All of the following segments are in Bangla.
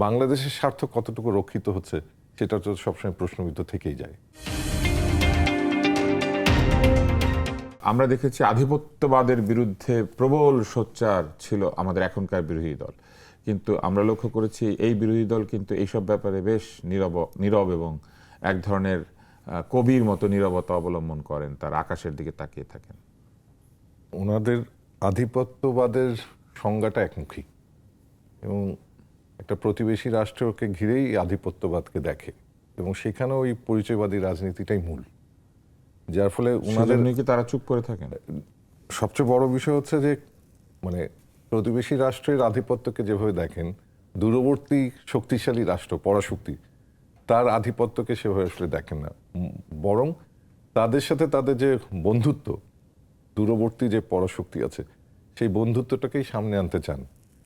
বাংলাদেশের স্বার্থ কতটুকু রক্ষিত হচ্ছে সেটা তো সবসময় প্রশ্নবিদ্ধ থেকেই যায়। আমরা দেখেছি আধিপত্যবাদের বিরুদ্ধে প্রবল সোচ্চার ছিল আমাদের এখনকার বিরোধী দল, কিন্তু আমরা লক্ষ্য করেছি এই বিরোধী দল কিন্তু এইসব ব্যাপারে বেশ নীরব এবং এক ধরনের কবির মতো নীরবতা অবলম্বন করেন, তার আকাশের দিকে তাকিয়ে থাকেন। ওনাদের আধিপত্যবাদের সংজ্ঞাটা একমুখী এবং একটা প্রতিবেশী রাষ্ট্রকে ঘিরেই আধিপত্যবাদকে দেখে এবং সেখানে ওই পরিচয়বাদী রাজনীতিটাই মূল, যার ফলে ওনাদের কি তারা চুপ করে থাকেন। সবচেয়ে বড় বিষয় হচ্ছে যে মানে প্রতিবেশী রাষ্ট্রের আধিপত্যকে যেভাবে দেখেন, দূরবর্তী শক্তিশালী রাষ্ট্র পরাশক্তি তার আধিপত্যকে সেভাবে আসলে দেখেন না, বরং তাদের সাথে তাদের যে বন্ধুত্ব, দূরবর্তী যে পরাশক্তি আছে সেই বন্ধুত্বটাকেই সামনে আনতে চান,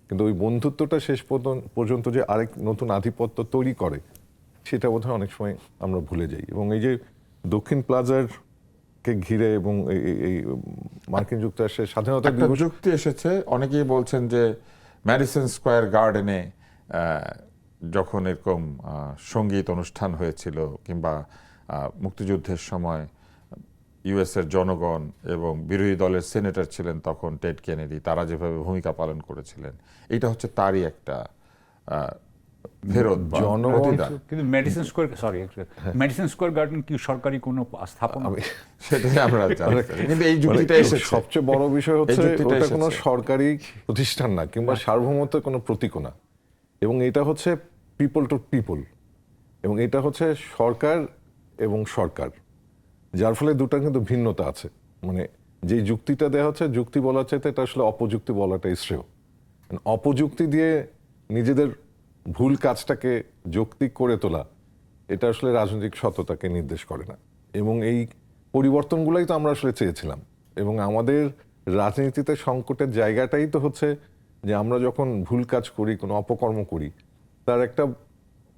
কিন্তু ওই বন্ধুত্বটা শেষ পর্যন্ত যে আরেক নতুন আধিপত্য তৈরি করে সেটা বোধহয় অনেক সময় আমরা ভুলে যাই। এবং এই যে দক্ষিণ প্লাজার কে ঘিরে এবং এই মার্কিন যুক্তরাষ্ট্রের স্বাধীনতা দিবস যুক্তি এসেছে, অনেকেই বলছেন যে ম্যাডিসন স্কোয়ার গার্ডেনে যখন এরকম সঙ্গীত অনুষ্ঠান হয়েছিল কিংবা মুক্তিযুদ্ধের সময় ইউএসের জনগণ এবং বিরোধী দলের সেনেটর ছিলেন তখন টেড কেনেডি, তারা যেভাবে ভূমিকা পালন করেছিলেন এটা হচ্ছে তারই একটা ফেরত। কিন্তু মেডিসিন স্কোয়ার গার্ডেন কি সরকারি কোনো স্থাপনা? সেটাই আমরা জানি, কিন্তু এই যুক্তিটা এসেছে। সবচেয়ে বড় বিষয় হচ্ছে ওটা কোনো সরকারি প্রতিষ্ঠান না কিংবা সার্বভৌমত্বের কোনো প্রতীক না, এবং এটা হচ্ছে পিপল টু পিপল, এবং এটা হচ্ছে সরকার এবং সরকার, যার ফলে দুটা কিন্তু ভিন্নতা আছে। মানে যে যুক্তিটা দেওয়া হচ্ছে যুক্তি বলার চাইতে এটা আসলে অপযুক্তি বলাটাই শ্রেয়। অপযুক্তি দিয়ে নিজেদের ভুল কাজটাকে যৌক্তিক করে তোলা এটা আসলে রাজনৈতিক সততাকে নির্দেশ করে না, এবং এই পরিবর্তনগুলোই তো আমরা আসলে চেয়েছিলাম। এবং আমাদের রাজনীতিতে সংকটের জায়গাটাই তো হচ্ছে যে আমরা যখন ভুল কাজ করি, কোনো অপকর্ম করি, তার একটা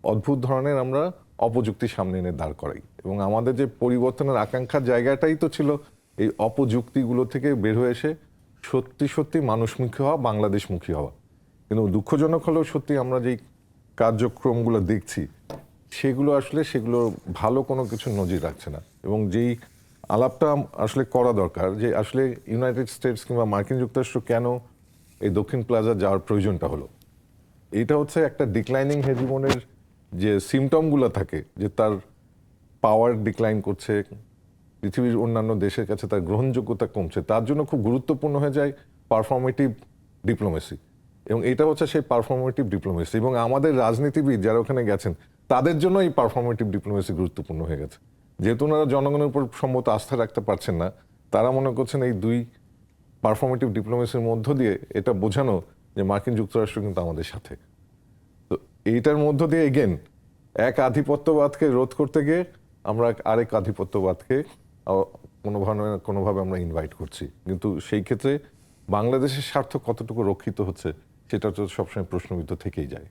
অদ্ভুত ধরনের আমরা অপযুক্তি সামনে এনে দাঁড় করাই, এবং আমাদের যে পরিবর্তনের আকাঙ্ক্ষার জায়গাটাই তো ছিল এই অপযুক্তিগুলো থেকে বের হয়ে এসে সত্যি সত্যি মানুষমুখী হওয়া, বাংলাদেশমুখী হওয়া। কিন্তু দুঃখজনক হলেও সত্যি আমরা যেই কার্যক্রমগুলো দেখছি সেগুলো ভালো কোনো কিছু নজির রাখছে না, এবং যেই আলাপটা আসলে করা দরকার যে আসলে ইউনাইটেড স্টেটস কিংবা মার্কিন যুক্তরাষ্ট্র কেন এই দক্ষিণ প্লাজা যাওয়ার প্রয়োজনটা হলো। এইটা হচ্ছে একটা ডিক্লাইনিং হেজিমনের যে সিমটমগুলো থাকে, যে তার পাওয়ার ডিক্লাইন করছে, পৃথিবীর অন্যান্য দেশের কাছে তার গ্রহণযোগ্যতা কমছে, তার জন্য খুব গুরুত্বপূর্ণ হয়ে যায় পারফর্মেটিভ ডিপ্লোমেসি, এবং এটা হচ্ছে সেই পারফর্মেটিভ ডিপ্লোমেসি। এবং আমাদের রাজনীতিবিদ যারা ওখানে গেছেন তাদের জন্য এই পারফর্মেটিভ ডিপ্লোমেসি গুরুত্বপূর্ণ হয়ে গেছে, যেহেতু ওনারা জনগণের উপর সম্মত আস্থা রাখতে পারছেন না, তারা মনে করছেন এই দুই পারফর্মেটিভ ডিপ্লোমেসির মধ্য দিয়ে এটা বোঝানো যে মার্কিন যুক্তরাষ্ট্র কিন্তু আমাদের সাথে। তো এইটার মধ্য দিয়ে এগেন এক আধিপত্যবাদকে রোধ করতে গিয়ে আমরা আরেক আধিপত্যবাদকে কোনোভাবে আমরা ইনভাইট করছি, কিন্তু সেই ক্ষেত্রে বাংলাদেশের স্বার্থ কতটুকু রক্ষিত হচ্ছে সেটা তো সবসময় প্রশ্নবিদ্ধ থেকেই যায়।